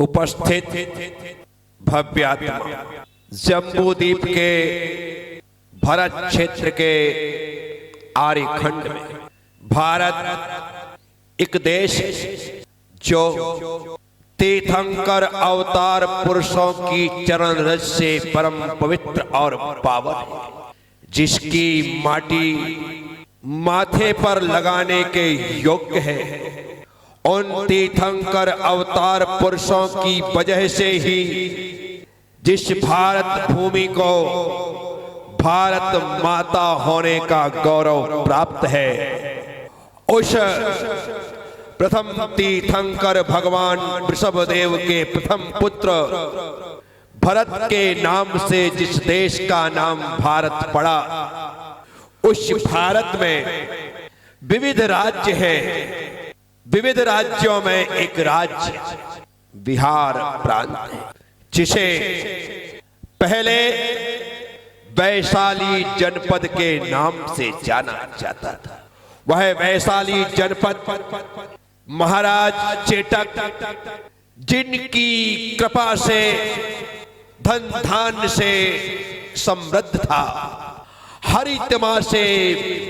उपस्थित भव्यात्मा जम्बूद्वीप के भरत क्षेत्र के आर्यखंड में भारत एक देश जो तीर्थंकर अवतार पुरुषों की चरण रज से परम पवित्र और पावन है, जिसकी माटी माथे पर लगाने के योग्य है। उन तीर्थंकर अवतार पुरुषों की वजह से ही जिस भारत भूमि को भारत माता होने का गौरव प्राप्त है, उस प्रथम तीर्थंकर भगवान वृषभदेव के प्रथम पुत्र भरत के नाम से जिस देश का नाम भारत पड़ा, उस भारत में विविध राज्य हैं। विविध राज्यों में एक राज्य बिहार प्रांत है, जिसे पहले वैशाली जनपद के नाम से जाना जाता था। वह वैशाली जनपद महाराज चेटक, जिनकी कृपा से धन धान्य से समृद्ध था, हरितमा से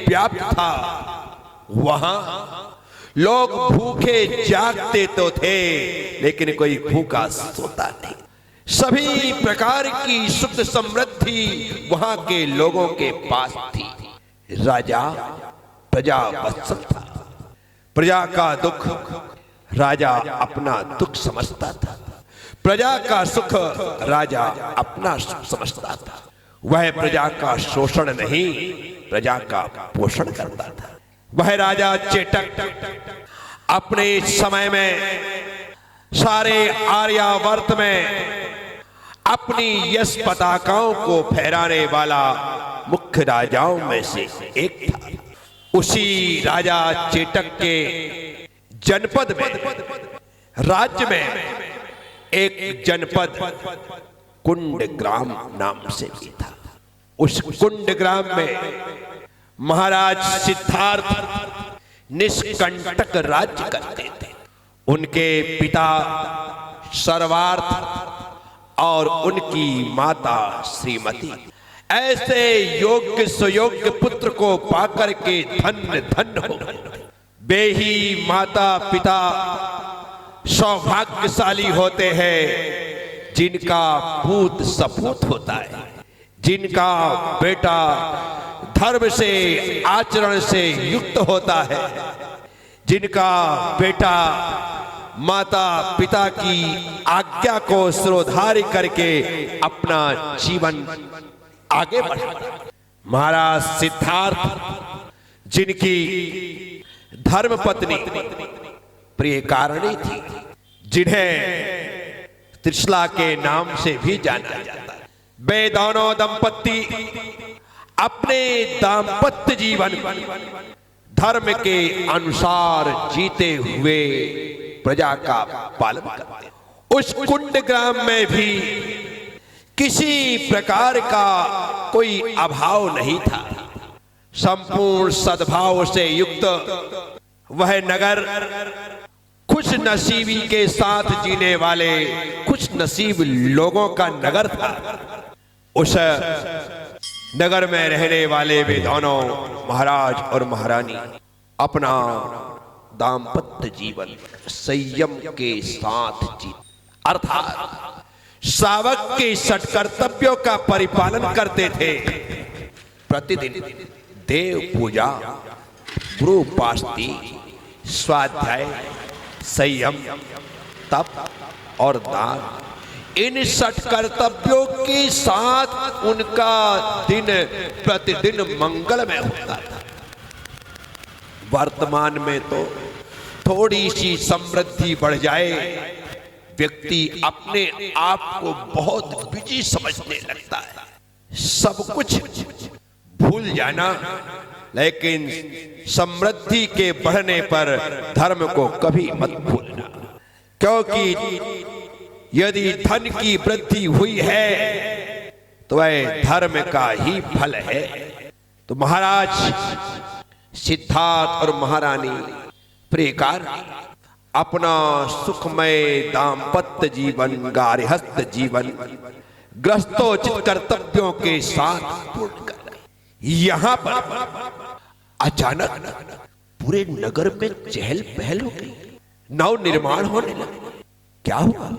व्याप्त था, वहां लोग भूखे जागते तो थे लेकिन कोई भूखा सोता नहीं। सभी प्रकार की सुख समृद्धि वहां के लोगों के पास थी। राजा प्रजा वत्सल था। प्रजा का दुख राजा अपना दुख समझता था, प्रजा का सुख राजा अपना सुख समझता था। वह प्रजा का शोषण नहीं, प्रजा का पोषण करता था। वह राजा चेटक अपने समय में सारे आर्यावर्त में अपनी यश पताकाओं को फहराने वाला मुख्य राजाओं में से एक था। उसी राजा चेटक के जनपद में, राज्य में एक जनपद कुंडग्राम नाम से भी था। उस कुंडग्राम में महाराज सिद्धार्थ निष्कंटक राज्य करते थे। उनके पिता सर्वार्थ और उनकी माता श्रीमती ऐसे योग्य सुयोग्य पुत्र को पाकर के धन्य धन्य हो गए। वे ही माता पिता सौभाग्यशाली होते हैं जिनका पूत सपूत होता है, जिनका बेटा धर्म से आचरण से युक्त होता है, जिनका बेटा माता पिता की आज्ञा को सिरोधार्य करके अपना जीवन आगे बढ़ाता। महाराज सिद्धार्थ, जिनकी धर्म पत्नी प्रियकारिणी थी, जिन्हें त्रिशला के नाम से भी जाना जाता है, वे दोनों दंपत्ति अपने दाम्पत्य जीवन धर्म के अनुसार जीते हुए प्रजा का पालन करते। उस कुंडग्राम में भी किसी प्रकार का कोई अभाव नहीं था। संपूर्ण सद्भाव से युक्त वह नगर खुश नसीबी के साथ जीने वाले खुश नसीब लोगों का नगर था। उस नगर में रहने वाले वे दोनों महाराज और महारानी अपना दाम्पत्य जीवन संयम के साथ जीते, अर्थात शावक के सत्कर्तव्यों का परिपालन करते थे। प्रतिदिन देव पूजा, गुरु उपासना, स्वाध्याय, संयम, तप और दान, इन सत्कर्तव्यों के साथ उनका दिन प्रतिदिन मंगलमय होता था। वर्तमान में तो थोड़ी सी समृद्धि बढ़ जाए, व्यक्ति अपने आप को बहुत बिजी समझने लगता है, सब कुछ भूल जाना। लेकिन समृद्धि के बढ़ने पर धर्म को कभी मत भूलना, क्योंकि यदि धन की वृद्धि हुई है तो वह धर्म का ही फल है। तो महाराज सिद्धार्थ और महारानी प्रियकार अपना सुखमय दाम्पत्य जीवन, गार्हस्थ जीवन गृहस्थोचित कर्तव्यों के साथ पूर्ण कर रहे। यहां पर अचानक पूरे नगर में चहल पहल हो गई, नव निर्माण होने लगा। क्या हुआ?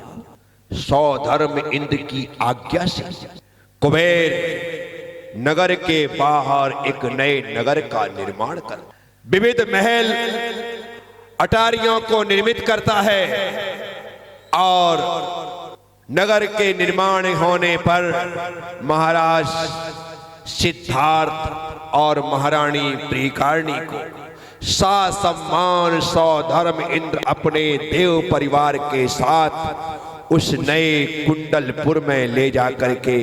सौधर्म इंद्र की आज्ञा से कुबेर नगर के बाहर एक नए नगर का निर्माण कर विविध महल अटारियों को निर्मित करता है और नगर के निर्माण होने पर महाराज सिद्धार्थ और महारानी प्रियकारिणी को सम्मान सौधर्म इंद्र अपने देव परिवार के साथ उस नए कुंडलपुर में ले जाकर के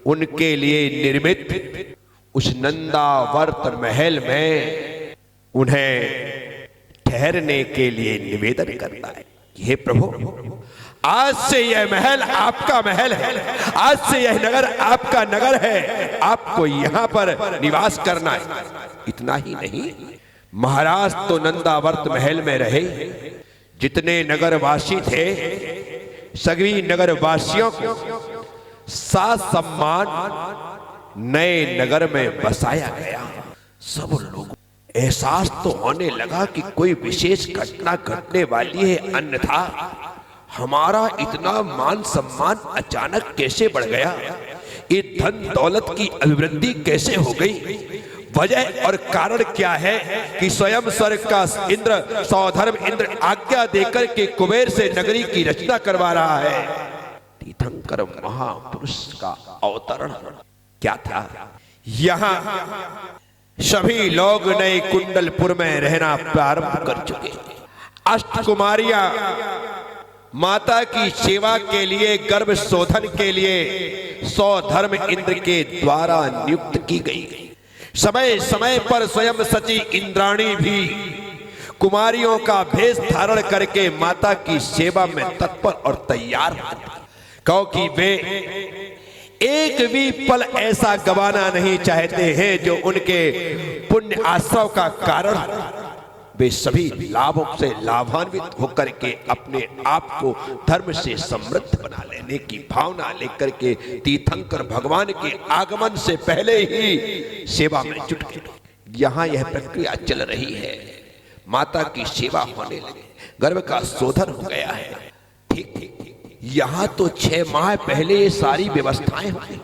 उनके लिए निर्मित उस नंदावर्त महल में उन्हें ठहरने के लिए निवेदन करता है। हे प्रभु, आज से यह महल आपका महल है, आज से यह नगर आपका नगर है, आपको यहां पर निवास करना है। इतना ही नहीं, महाराज तो नंदावर्त महल में रहे, जितने नगरवासी थे सभी नगरवासियों को सम्मान नए नगर में बसाया गया। सब लोग एहसास तो होने लगा कि कोई विशेष घटना घटने वाली है, अन्यथा हमारा इतना मान सम्मान अचानक कैसे बढ़ गया, ये धन दौलत की अभिवृद्धि कैसे हो गई, वजह और कारण क्या है कि स्वयं स्वर्ग का इंद्र सौधर्म इंद्र आज्ञा देकर के कुबेर से नगरी की रचना करवा रहा है। तीर्थंकर महापुरुष का अवतरण क्या था? यहाँ सभी लोग नए कुंडलपुर में रहना प्रारंभ कर चुके। अष्टकुमारियां माता की सेवा के लिए, गर्भ शोधन के लिए सौधर्म इंद्र के द्वारा नियुक्त की गई। समय समय पर स्वयं सची इंद्राणी भी कुमारियों का भेष धारण करके माता की सेवा में तत्पर और तैयार हैं, क्योंकि वे एक भी पल ऐसा गवाना नहीं चाहते हैं जो उनके पुण्य आश्रव का कारण। वे सभी लाभों से लाभान्वित होकर के अपने आप को धर्म से समृद्ध बना लेने की भावना लेकर के तीर्थंकर भगवान के आगमन से पहले ही सेवा में जुट गए। यहाँ यह प्रक्रिया चल रही है, माता की सेवा होने लगी, गर्भ का शोधन हो गया है। ठीक ठीक, यहाँ तो 6 माह पहले ये सारी व्यवस्थाएं हुई,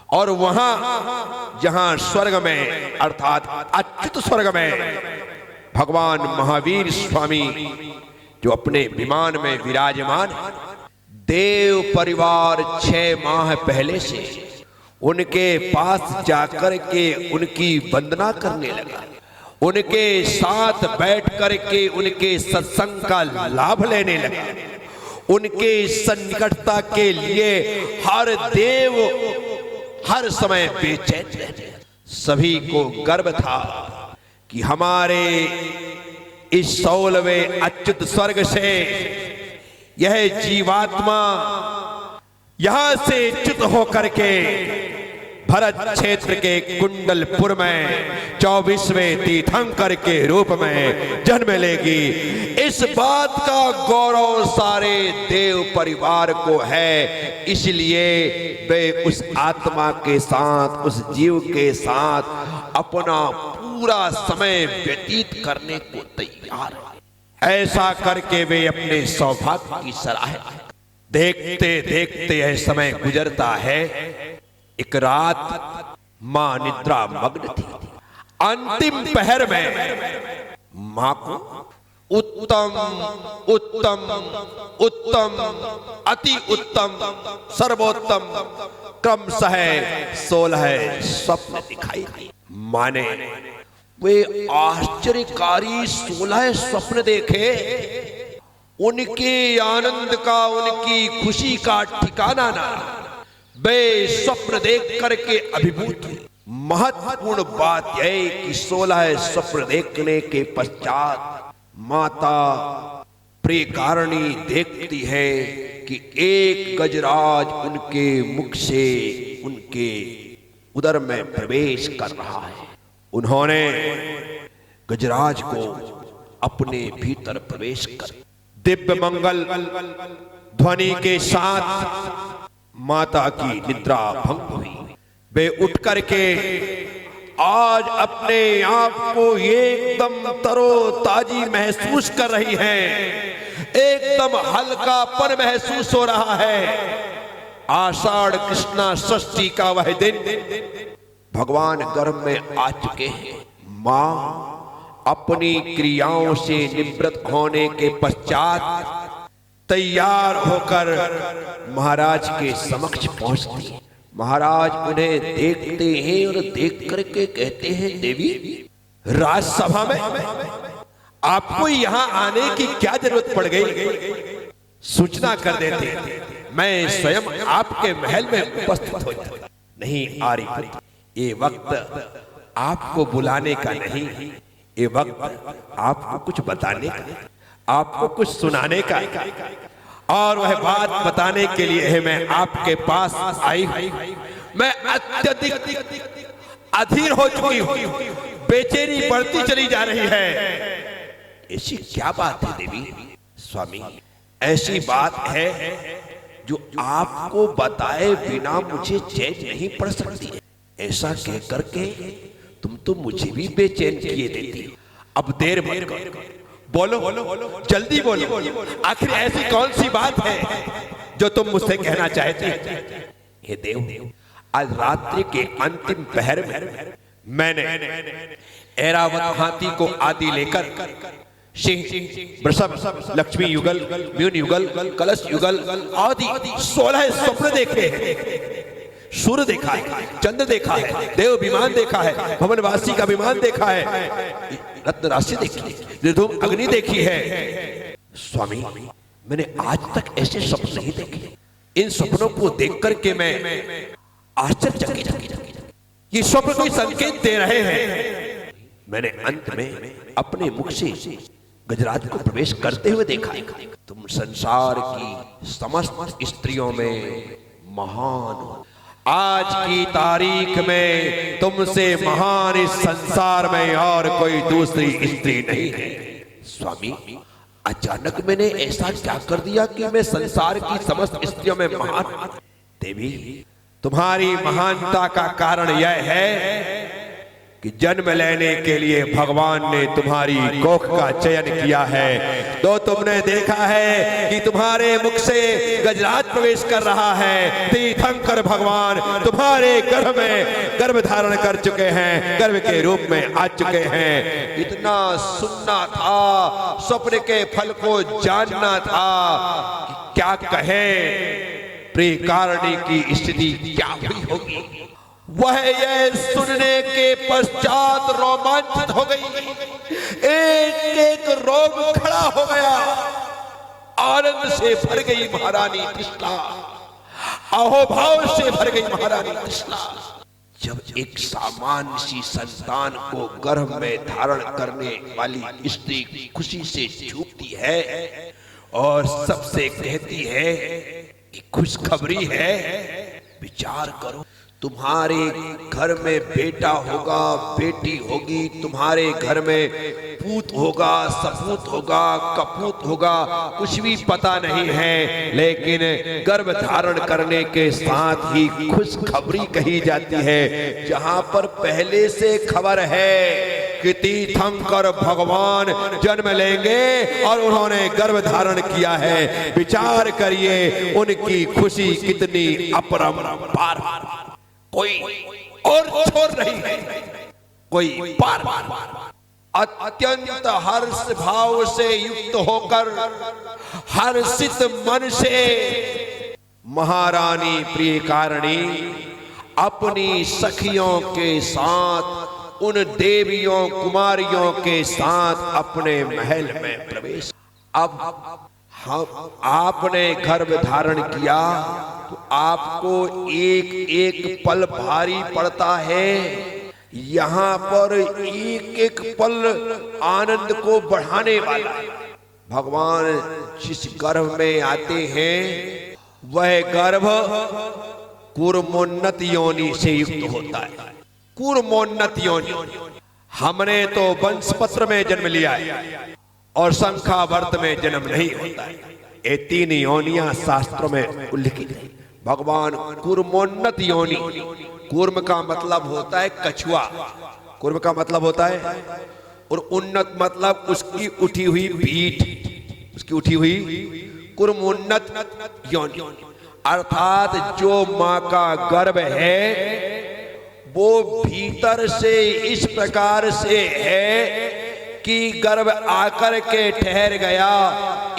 और वहां जहां स्वर्ग में अर्थात अच्युत स्वर्ग में भगवान महावीर स्वामी जो अपने विमान में विराजमान, देव परिवार 6 माह पहले से उनके पास जाकर के उनकी वंदना करने लगा, उनके साथ बैठ करके उनके सत्संग का लाभ लेने लगा। उनके सन्निकटता के लिए हर देव हर समय बेचैन रहे। सभी को गर्व था कि हमारे इस 16वें अच्युत स्वर्ग से यह जीवात्मा यहां से च्युत होकर के भरत क्षेत्र के कुंडलपुर में 24वें तीर्थंकर के रूप में जन्म लेगी। इस बात का गौरव सारे देव परिवार को है, इसलिए वे उस आत्मा के साथ, उस जीव के साथ अपना पूरा समय व्यतीत करने को तैयार है। ऐसा करके वे अपने सौभाग्य की सराहना। देखते देखते यह समय गुजरता है। एक रात मां निद्रा मग्न थी। अंतिम पहर में मां को उत्तम उत्तम उत्तम अति उत्तम सर्वोत्तम क्रमशः 16 स्वप्न दिखाई दिए। माने वे आश्चर्यकारी 16 स्वप्न देखे। उनके आनंद का, उनकी खुशी का ठिकाना ना। वे स्वप्न देख करके अभिभूत हुए। महत्वपूर्ण बात यह कि 16 स्वप्न देखने के पश्चात माता प्रियकारिणी देखती है कि एक गजराज उनके मुख से उनके उदर में प्रवेश कर रहा है। उन्होंने गजराज को अपने भीतर प्रवेश कर दिव्य मंगल ध्वनि के साथ माता की निद्रा भंग हुई। वे उठ करके आज अपने आप को एकदम तरोताजी महसूस कर रही हैं, एकदम हल्कापन महसूस हो रहा है। आषाढ़ कृष्णा षष्ठी का वह दिन भगवान गर्भ में आ चुके हैं। मां अपनी क्रियाओं से निवृत्त होने के पश्चात तैयार होकर महाराज के समक्ष पहुंचती है। महाराज उन्हें देखते हैं और देख करके कहते हैं, देवी राजसभा में आपको यहां आने की क्या जरूरत पड़ गई? सूचना कर देते, मैं स्वयं आपके महल में उपस्थित हो जाता। नहीं आ रही, ये वक्त आपको बुलाने का नहीं, ये वक्त आपको कुछ बताने का, आपको कुछ सुनाने का, और वह बात बताने के लिए है मैं आपके पास आई हूं। मैं अत्यधिक अधीर हो चुकी हूं, बेचैनी बढ़ती चली जा रही है। ऐसी क्या बात है देवी? स्वामी, ऐसी बात है जो आपको बताए बिना मुझे चैन नहीं पड़ सकती है। ऐसा कह करके तुम तो मुझे भी बेचैन किए देती हो। अब देर मत करो, बोलो, जल्दी बोलो, आखिर ऐसी कौन सी बात है जो तुम मुझसे कहना चाहती हो? हे देव, आज रात्रि के अंतिम पहर में मैंने ऐरावत हाथी को आदि लेकर सिंह, वृषभ, लक्ष्मी युगल, म्यून युगल, कलश युगल आदि 16 स्वप्न देखे हैं। सूर्य देखा है, चंद्र देखा है, देव विमान देखा है, भवनवासी का विमान देखा है, रत्न राशि देखी है, निर्धूम अग्नि देखी है। स्वामी, मैंने आज तक ऐसे स्वप्न नहीं देखे। इन स्वप्नों को देख करके मैं आश्चर्यचकित। ये स्वप्न कोई संकेत दे रहे हैं। मैंने अंत में अपने मुख से गजराज को प्रवेश करते हुए देखा। तुम संसार की समस्त स्त्रियों में महान हो। आज की तारीख में तुमसे महान इस संसार में और कोई दूसरी स्त्री नहीं है। स्वामी, अचानक मैंने ऐसा क्या कर दिया कि मैं संसार की समस्त स्त्रियों में महान? देवी, तुम्हारी महानता का कारण यह है कि जन्म लेने के लिए भगवान ने तुम्हारी कोख का चयन किया है। तो तुमने देखा है कि तुम्हारे मुख से गजराज प्रवेश कर रहा है। तीर्थंकर भगवान तुम्हारे गर्भ में गर्भ धारण कर चुके हैं, गर्भ के रूप में आ चुके हैं। इतना सुनना था, स्वप्न के फल को जानना था कि क्या कहें प्रियकारिणी की स्थिति क्या हुई होगी। वह यह सुनने के पश्चात रोमांचित हो गई, एक एक रोम खड़ा हो गया, आनंद से भर गई महारानी कृष्णा, अहोभाव से भर गई महारानी कृष्णा। जब एक सामान्य सी संतान को गर्भ में धारण करने वाली स्त्री खुशी से झूमती है और सबसे कहती है कि खुशखबरी है, विचार करो, तुम्हारे घर में बेटा होगा, बेटी होगी, तुम्हारे घर में पूत होगा, सपूत होगा, कपूत होगा, कुछ भी पता नहीं है, लेकिन गर्भ धारण करने के साथ ही खुशखबरी कही जाती है। जहां पर पहले से खबर है कि तीर्थंकर भगवान जन्म लेंगे और उन्होंने गर्भ धारण किया है। विचार करिए उनकी खुशी कितनी अपरंपार, कोई और छोड़ रही है, कोई पार। अत्यंत हर्ष भाव से युक्त होकर हर्षित मन से महारानी प्रियकारिणी अपनी सखियों के साथ, उन देवियों कुमारियों के साथ अपने महल में प्रवेश। अब आपने गर्भ धारण किया तो आपको एक एक पल भारी पड़ता है। यहां पर एक एक पल आनंद को बढ़ाने वाला भगवान जिस गर्भ में आते हैं वह गर्भ कूर्मोन्नत योनि से युक्त होता है। कूर्मोन्नत योनि, हमने तो वंश पत्र में जन्म लिया है और शंखावर्त में जन्म नहीं होता है। ये 3 योनियां शास्त्रों में उल्लिखित है। भगवान कूर्मोन्नत योनि, कूर्म का मतलब होता है कछुआ, कूर्म का मतलब होता है, और उन्नत मतलब उसकी उठी हुई पीठ, उसकी उठी हुई कूर्मोन्नत योनि, अर्थात जो मां का गर्भ है वो भीतर से इस प्रकार से है कि गर्भ आकर के ठहर गया,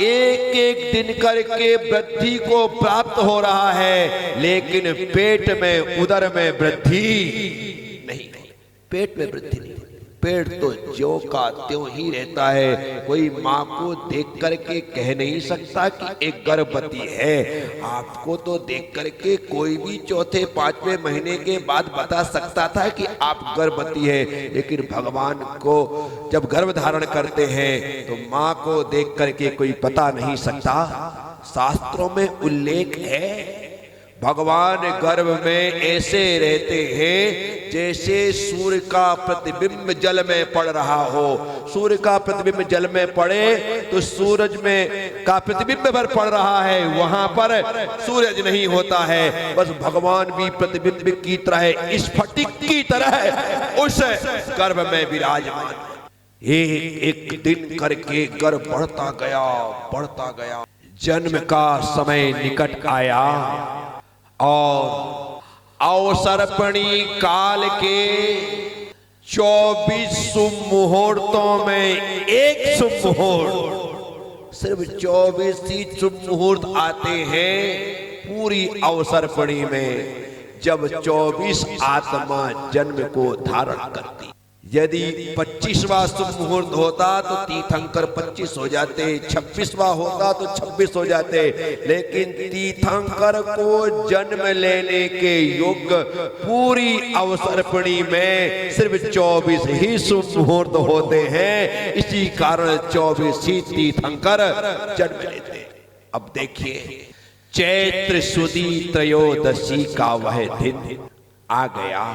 एक एक दिन करके वृद्धि को प्राप्त हो रहा है, लेकिन पेट में उदर में वृद्धि नहीं, पेट में वृद्धि नहीं। पेट तो ज्यों का त्यों ही रहता है। कोई माँ को देख करके कह नहीं सकता कि एक गर्भवती है। आपको तो देख करके कोई भी चौथे पांचवें महीने के बाद बता सकता था कि आप गर्भवती है, लेकिन भगवान को जब गर्भ धारण करते हैं तो माँ को देख करके कोई बता नहीं सकता। शास्त्रों में उल्लेख है भगवान गर्भ में ऐसे रहते हैं जैसे सूर्य का प्रतिबिंब जल में पड़ रहा हो। सूर्य का प्रतिबिंब जल में पड़े तो सूरज में का प्रतिबिंब पर पड़ रहा है, वहां पर सूरज नहीं होता है। बस भगवान भी प्रतिबिंब की तरह, स्फटिक की तरह उस गर्भ में विराजमान। एक दिन करके गर्भ बढ़ता गया, जन्म का समय निकट आया और अवसर्पणी काल के 24 शुभ मुहूर्तों में एक शुभ मुहूर्त, सिर्फ 24 ही शुभ मुहूर्त आते हैं पूरी अवसर्पणी में, जब 24 आत्मा जन्म को धारण करती। यदि 25वां शुभ मुहूर्त होता तो तीर्थंकर 25 हो जाते, 26वां होता तो 26 हो जाते, लेकिन तीर्थंकर को जन्म लेने के योग्य पूरी अवसर्पणी में सिर्फ 24 ही शुभ मुहूर्त होते हैं। इसी कारण 24 ही तीर्थंकर जन्म लेते। अब देखिए, चैत्र सुदी त्रयोदशी का वह दिन आ गया।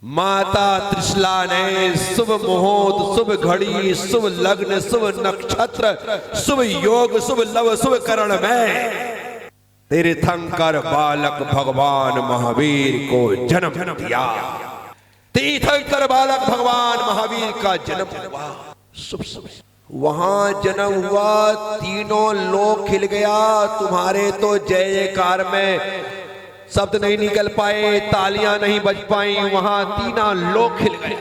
माता त्रिशला ने शुभ मुहूर्त, शुभ घड़ी, शुभ लग्न, शुभ नक्षत्र, शुभ योग, शुभ लव, शुभ करण में तीर्थंकर बालक भगवान महावीर को जन्म दिया। तीर्थंकर बालक भगवान महावीर का जन्म हुआ। शुभ शुभ वहां जन्म हुआ, तीनों लोक खिल गया। तुम्हारे तो जय जयकार में शब्द नहीं निकल पाए, तालियां नहीं बज पाई, वहां तीनों लोक खिल गए।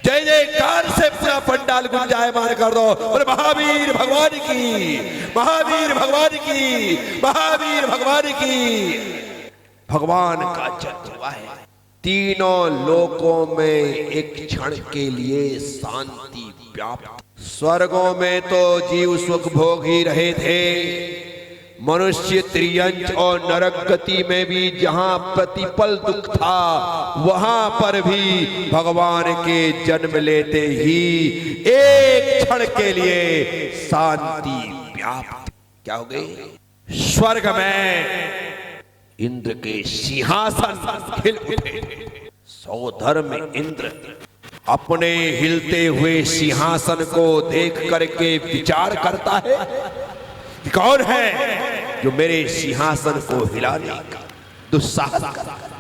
जय जयकार से पूरा पंडाल गुंजायमान कर दो। और महावीर भगवान की, महावीर भगवान की, महावीर भगवान की। भगवान का जन्म हुआ है। तीनों लोकों में एक क्षण के लिए शांति व्याप्त। स्वर्गों में तो जीव सुख भोग ही रहे थे, मनुष्य त्रियंच और नरक गति में भी जहां प्रतिपल दुख था, वहां पर भी भगवान के जन्म लेते ही एक क्षण के लिए शांति व्याप्त। क्या हो गई? स्वर्ग में इंद्र के सिंहासन हिल उठे। सौधर्म इंद्र अपने हिलते हुए सिंहासन को देख करके विचार करता है, कौन है जो मेरे सिंहासन को हिलाने का दुस्साहस करता है?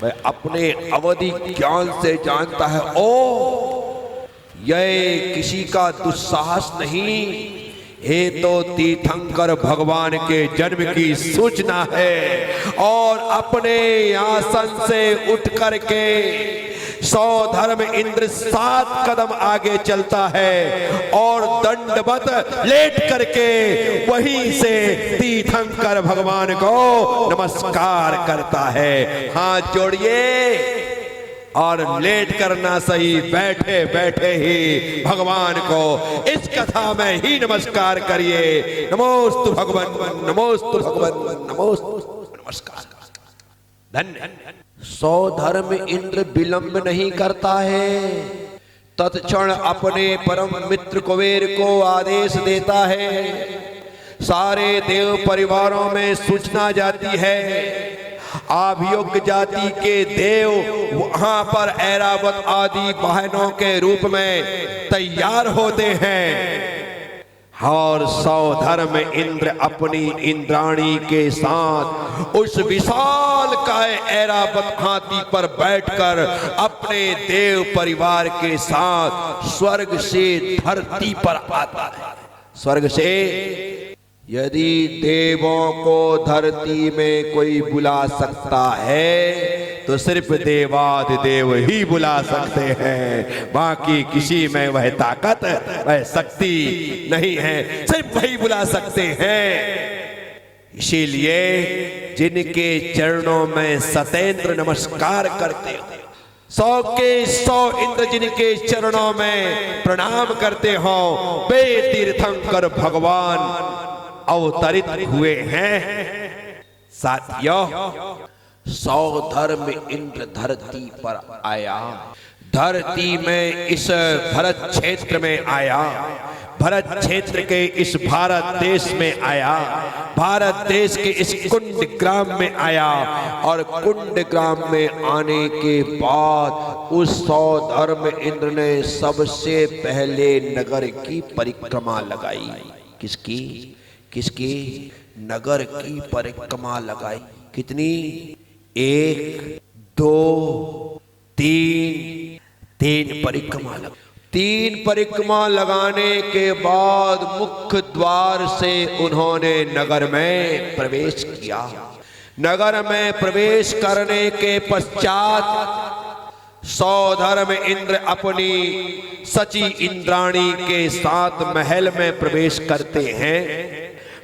मैं अपने अवधि ज्ञान से जानता है, ओ यह किसी का दुस्साहस नहीं, ये तो तीर्थंकर भगवान के जन्म की सूचना है। और अपने आसन से उठ करके सौधर्म इंद्र 7 कदम आगे चलता है और दंडवत लेट करके वहीं से तीर्थंकर भगवान को नमस्कार करता है। हाथ जोड़िए और लेट करना सही, बैठे बैठे ही भगवान को इस कथा में ही नमस्कार करिए। नमोस्तु भगवान, नमोस्तु भगवान, नमोस्तु, नमस्कार, धन्य। सौधर्म इंद्र विलंब नहीं करता है, तत्क्षण अपने परम मित्र कुबेर को आदेश देता है। सारे देव परिवारों में सूचना जाती है, अभियोग्य जाति के देव वहां पर ऐरावत आदि बहनों के रूप में तैयार होते हैं। और सौधर्म इंद्र अपनी इंद्राणी के साथ उस विशाल काय ऐरावत हाथी पर बैठकर अपने देव परिवार के साथ स्वर्ग से धरती पर आता है। स्वर्ग से यदि देवों को धरती में कोई बुला सकता है तो सिर्फ देवाधिदेव ही बुला सकते हैं, बाकी किसी में वह ताकत वह शक्ति नहीं है, सिर्फ वही बुला सकते हैं। इसीलिए जिनके चरणों में सतेंद्र नमस्कार करते हो, 100 के 100 इंद्र जिनके चरणों में प्रणाम करते हो, वे तीर्थंकर भगवान अवतरित हुए हैं। साथियों, सौधर्म इंद्र धरती पर आया, धरती में इस भरत क्षेत्र में आया, भरत क्षेत्र के इस भारत देश में आया, भारत देश के इस कुंड ग्राम में आया और कुंड ग्राम में आने के बाद उस सौधर्म इंद्र ने सबसे पहले नगर की परिक्रमा लगाई। किसकी? किसकी? नगर की परिक्रमा लगाई। कितनी? 1 2 3 परिक्रमा लगा। 3 परिक्रमा लगाने के बाद मुख्य द्वार से उन्होंने नगर में प्रवेश किया। नगर में प्रवेश करने के पश्चात सौधर्म इंद्र अपनी सची इंद्राणी के साथ महल में प्रवेश करते हैं।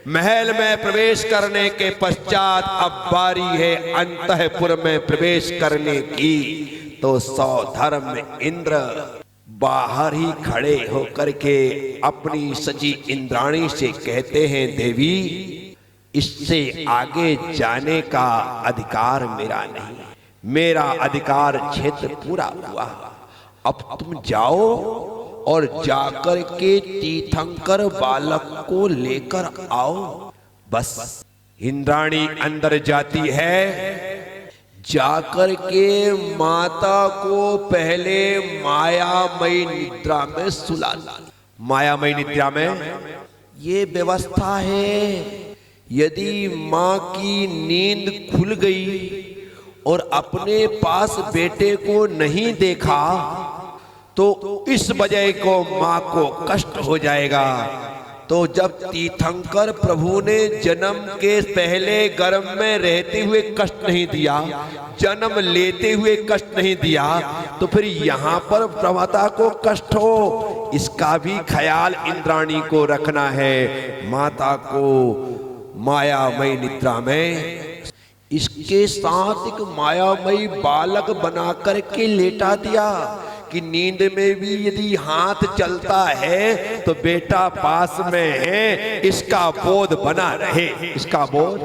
महल में प्रवेश करने के पश्चात अब बारी है अंतःपुर में प्रवेश करने की। तो सौधर्म इंद्र बाहर ही खड़े होकर के अपनी सची इंद्राणी से कहते हैं, देवी, इससे आगे जाने का अधिकार मेरा नहीं, मेरा अधिकार क्षेत्र पूरा हुआ, अब तुम जाओ और जाकर के तीर्थंकर बालक को लेकर आओ। बस इंद्राणी अंदर जाती है, जाकर के माता को पहले मायामयी निद्रा में सुलाती। मायामयी निद्रा में ये व्यवस्था है, यदि माँ की नींद खुल गई और अपने पास बेटे को नहीं देखा तो इस वजह को माँ को कष्ट हो जाएगा। तो जब तीर्थंकर प्रभु ने जन्म के पहले गर्भ में रहते हुए कष्ट नहीं दिया, जन्म लेते हुए कष्ट नहीं दिया, तो फिर यहाँ पर प्रमाता को कष्ट हो, इसका भी ख्याल इंद्राणी को रखना है। माता को मायामयी निद्रा में इसके साथ एक मायामयी बालक बना करके लेटा दिया कि नींद में भी यदि हाथ चलता है तो बेटा पास में है, इसका बोध बना रहे, इसका बोध।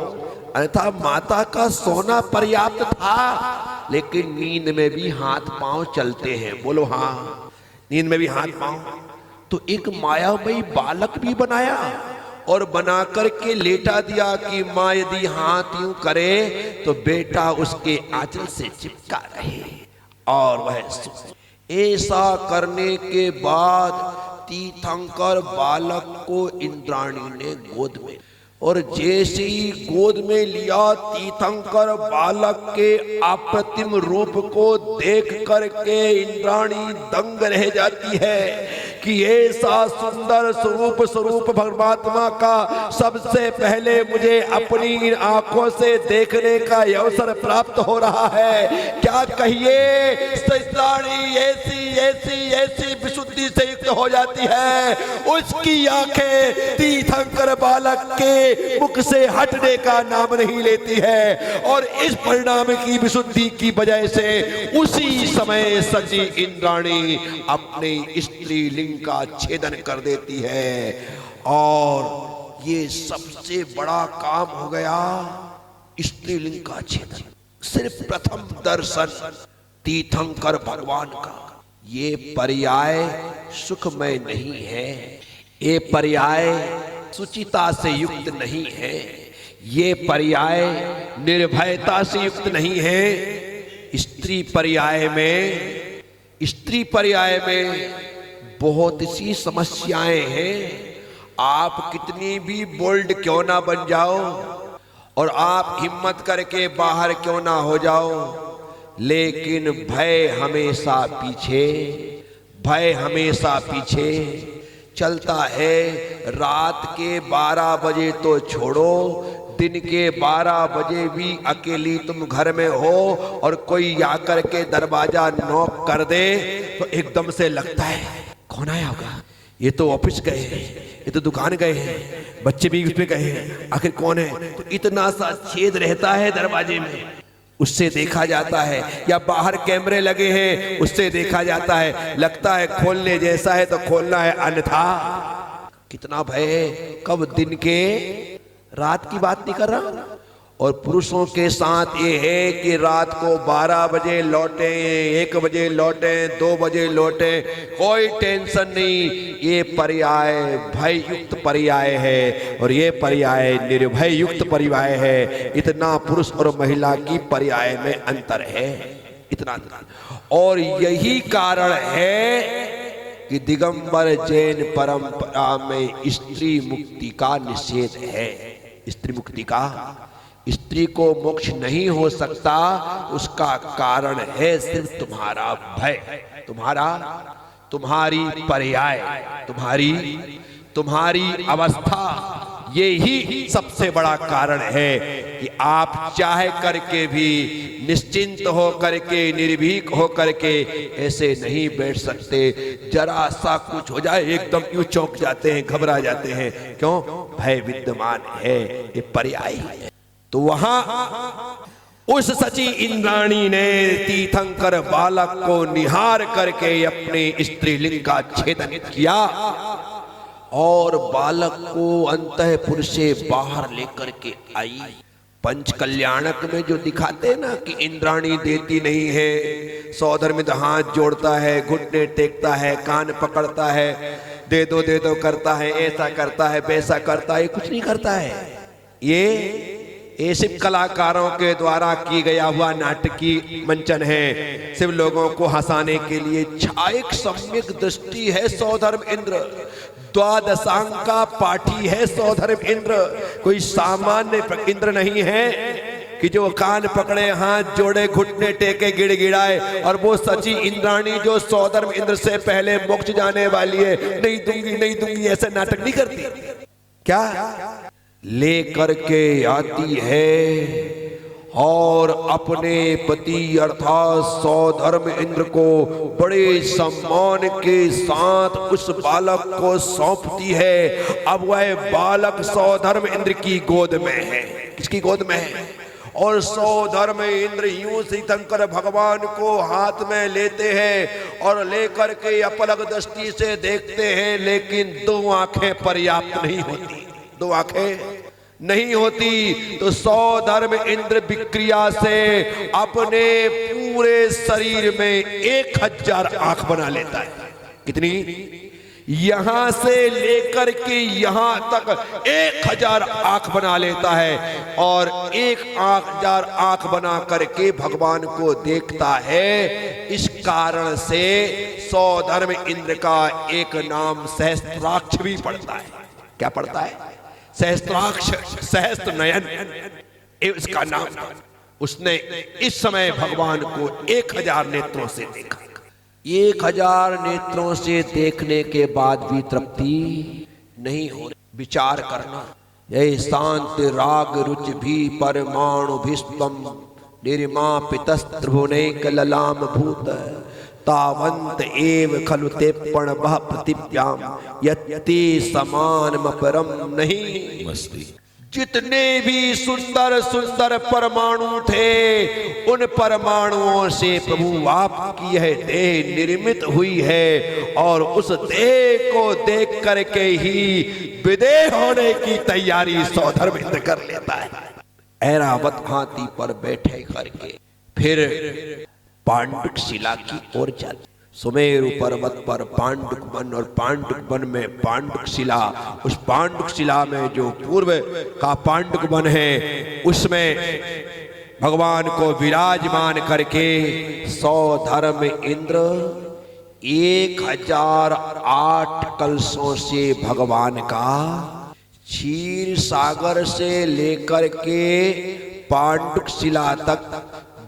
अन्यथा माता का सोना पर्याप्त था, लेकिन नींद में भी हाथ पांव चलते हैं। बोलो हाँ, नींद में भी हाथ पांव। तो एक मायामयी बालक भी बनाया और बना करके लेटा दिया कि माँ यदि हाथ यूं करे तो बेटा उसके आंचल से चिपका रहे और वह ऐसा करने के बाद तीर्थंकर बालक को इंद्राणी ने गोद में, और जैसे ही गोद में लिया, तीर्थंकर बालक के अप्रतिम रूप को देख करके इंद्राणी दंग रह जाती है कि ऐसा सुंदर स्वरूप परमात्मा का सबसे पहले मुझे अपनी आंखों से देखने का अवसर प्राप्त हो रहा है। क्या कहिए, इंद्राणी ऐसी विशुद्धि से युक्त हो जाती है, उसकी आंखें तीर्थंकर बालक के मुख से हटने का नाम नहीं लेती है, और इस परिणाम की विशुद्धि की वजह से उसी समय सची इंद्राणी अपने स्त्री लिंग का छेदन कर देती है। और ये सबसे बड़ा काम हो गया, स्त्रीलिंग का छेदन। सिर्फ प्रथम दर्शन तीर्थंकर भगवान का, ये पर्याय सुखमय नहीं है, ये पर्याय सुचिता से युक्त नहीं है, ये पर्याय निर्भयता से युक्त नहीं है। स्त्री पर्याय में बहुत सी समस्याएं हैं। आप कितनी भी बोल्ड क्यों ना बन जाओ और आप हिम्मत करके बाहर क्यों ना हो जाओ, लेकिन भय हमेशा पीछे चलता है। रात के 12 बजे तो छोड़ो, दिन के 12 बजे भी अकेली तुम घर में हो और कोई आकर के दरवाजा नॉक कर दे तो एकदम से लगता है कौन आया होगा, ये तो ऑफिस गए हैं, ये तो दुकान गए हैं, बच्चे भी उसमें गए हैं, आखिर कौन है। तो इतना सा छेद रहता है दरवाजे में, उससे देखा जाता है, या बाहर कैमरे लगे हैं उससे देखा जाता है। लगता है खोलने जैसा है तो खोलना है, अन्यथा कितना भय है। कब दिन के रात की बात नहीं कर रहा। और पुरुषों के साथ ये है कि रात को 12 बजे लौटे, 1 बजे लौटे, 2 बजे लौटे, कोई टेंशन नहीं। ये पर्याय भय युक्त पर्याय है और ये पर्याय निर्भय युक्त पर्याय है। इतना पुरुष और महिला की पर्याय में अंतर है, इतना। और यही कारण है कि दिगंबर जैन परंपरा में स्त्री मुक्ति का निषेध है। स्त्री मुक्ति का, स्त्री को मोक्ष नहीं हो सकता, उसका कारण है सिर्फ तुम्हारा भय, तुम्हारी पर्याय, तुम्हारी अवस्था। ये ही सबसे बड़ा कारण है कि आप चाहे करके भी निश्चिंत हो करके, निर्भीक हो करके ऐसे नहीं बैठ सकते। जरा सा कुछ हो जाए एकदम यूं चौंक जाते हैं, घबरा जाते हैं। क्यों? भय विद्यमान है, ये पर्याय है। तो वहां उस सची इंद्राणी ने तीर्थंकर बालक को निहार करके अपने स्त्रीलिंग का छेदन किया और बालक को अंतःपुर से बाहर लेकर के आई। पंच कल्याणक में जो दिखाते हैं ना कि इंद्राणी देती नहीं है, सौधर्मित हाथ जोड़ता है, घुटने टेकता है, कान पकड़ता है, दे दो करता है, ऐसा करता है, वैसा करता है, कुछ नहीं करता है। ये सिर्फ कलाकारों के द्वारा की गया हुआ नाटकीय मंचन है, सिर्फ लोगों को हंसाने के लिए। छायक सम्यक दृष्टि है सौधर्म इंद्र, द्वादशांग का पाठी है सौधर्म इंद्र। कोई सामान्य इंद्र नहीं है कि जो कान पकड़े, हाथ जोड़े, घुटने टेके, गिड़गिड़ाए। और वो सची इंद्राणी जो सौधर्म इंद्र से पहले मोक्ष जाने वाली है, नहीं दूंगी ऐसे नाटक नहीं करती। क्या लेकर के आती है और अपने पति अर्थात सौधर्म इंद्र को बड़े सम्मान के साथ उस बालक को सौंपती है। अब वह बालक सौधर्म इंद्र की गोद में है। किसकी गोद में है? और सौधर्म इंद्र यूं तीर्थंकर भगवान को हाथ में लेते हैं और लेकर के अपलक दृष्टि से देखते हैं, लेकिन 2 आंखें पर्याप्त नहीं होती, 2 आंखें नहीं होती। तो सौधर्म इंद्र विक्रिया से अपने पूरे शरीर में 1000 आंख बना लेता है। कितनी? यहां से लेकर के यहां तक 1000 आंख बना लेता है और 1000 आंख बना करके भगवान को देखता है। इस कारण से सौधर्म इंद्र का एक नाम सहस्त्राक्ष भी पड़ता है। क्या पड़ता है? सहस्त्राक्ष, सहस्त्र नयन, इसका नाम। उसने इस समय भगवान को 1000 नेत्रों से देखा। 1000 नेत्रों से देखने के बाद भी तृप्ति नहीं हो रही। विचार करना, यह शांत राग रुचि भी परमाणु भीष्म निर्मापितस्त्रिभुवनैक ललाम भूत तावंत एव खलु तेपण बह प्रतिव्याम यति समानमपरम नहीं। जितने भी सुंदर सुंदर परमाणु थे, उन परमाणुओं से प्रभु आपकी यह देह निर्मित हुई है और उस देह को देख करके ही विदेह होने की तैयारी सौधर्म इंद्र कर लेता है। ऐरावत हाथी पर बैठे करके फिर पांडुक शिला की ओर जाते। सुमेरु पर्वत पर पांडुक वन और पांडुक वन में पांडुक शिला, उस पांडुक शिला में जो पूर्व का पांडुक वन है उसमें भगवान को विराजमान करके सौधर्म इंद्र 1008 कलशों से भगवान का क्षीर सागर से लेकर के पांडुक शिला तक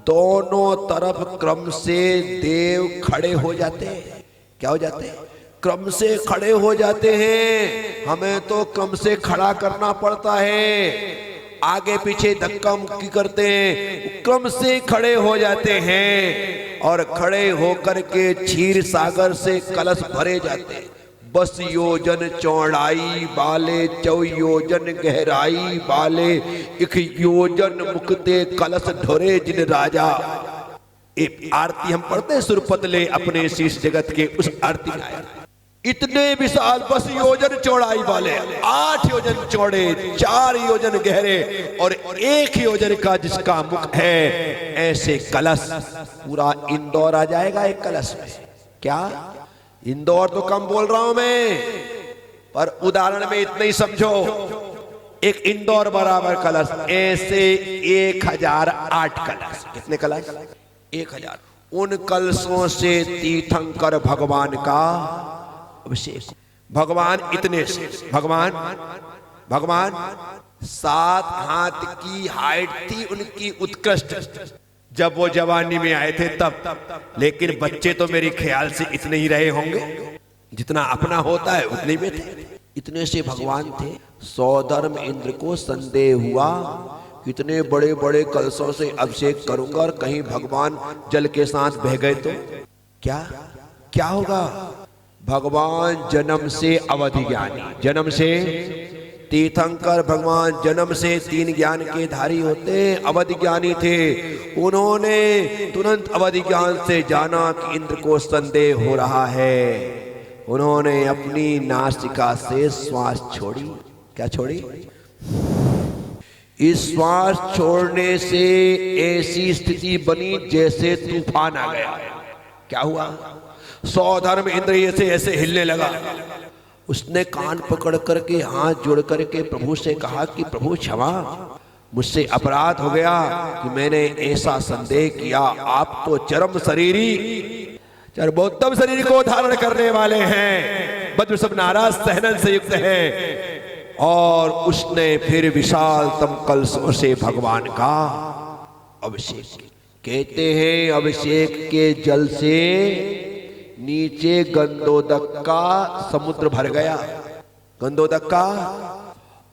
दोनों तरफ क्रम से देव खड़े हो जाते हैं। क्या हो जाते हैं? क्रम से खड़े हो जाते हैं। हमें तो क्रम से खड़ा करना पड़ता है, आगे पीछे धक्का मुक्की करते हैं। क्रम से खड़े हो जाते हैं और खड़े होकर के क्षीर सागर से कलश भरे जाते हैं। 10 योजन चौड़ाई वाले, 4 योजन गहराई वाले, 1 योजन मुक्ते कलश ढोरे जिन राजा। एक आरती हम पढ़ते हैं सुरपतले अपने शीश जगत के, उस आरती में आया इतने विशाल 10 योजन चौड़ाई वाले, 8 योजन चौड़े, 4 योजन गहरे और 1 योजन का जिसका मुख है, ऐसे कलश पूरा इंदौर आ जाएगा एक कलश में। क्या इंदौर तो कम बोल रहा हूं मैं, पर उदाहरण में इतना ही समझो, एक इंदौर बराबर कलश, ऐसे 1008 कलश। कितने कलश? 1000। उन कलशों से तीर्थंकर भगवान का अभिषेक। भगवान इतने से, भगवान 7 हाथ की हाइट थी उनकी उत्कृष्ट जब वो जवानी में आए थे तब। लेकिन बच्चे तो मेरे ख्याल से इतने ही रहे होंगे, जितना अपना होता है उतने में थे। इतने से भगवान थे। सौधर्म इंद्र को संदेह हुआ, कितने बड़े बड़े कलशों से अभिषेक करूंगा और कहीं भगवान जल के साथ बह गए तो क्या होगा? भगवान जन्म से अवधि ज्ञानी, जन्म से तीर्थंकर भगवान जन्म से 3 ज्ञान के धारी होते, अवधि ज्ञानी थे। उन्होंने तुरंत अवधि ज्ञान से जाना कि इंद्र को संदेह हो रहा है। उन्होंने अपनी नासिका से श्वास छोड़ी। क्या छोड़ी? इस श्वास छोड़ने से ऐसी स्थिति बनी जैसे तूफान आ गया। क्या हुआ? सौधर्म इंद्र ऐसे हिलने लगा। उसने कान पकड़ करके हाथ जोड़ करके प्रभु से कहा कि प्रभु क्षमा, मुझसे अपराध हो गया कि मैंने ऐसा संदेह किया। आप तो चरम शरीरी, चरमोत्तम शरीर को धारण करने वाले हैं, बद्र सब नाराज सहनन से युक्त है। और उसने फिर विशालतम कलशों से भगवान का अभिषेक। कहते हैं अभिषेक के जल से नीचे गंधोदक का समुद्र भर गया, गंधोदक का।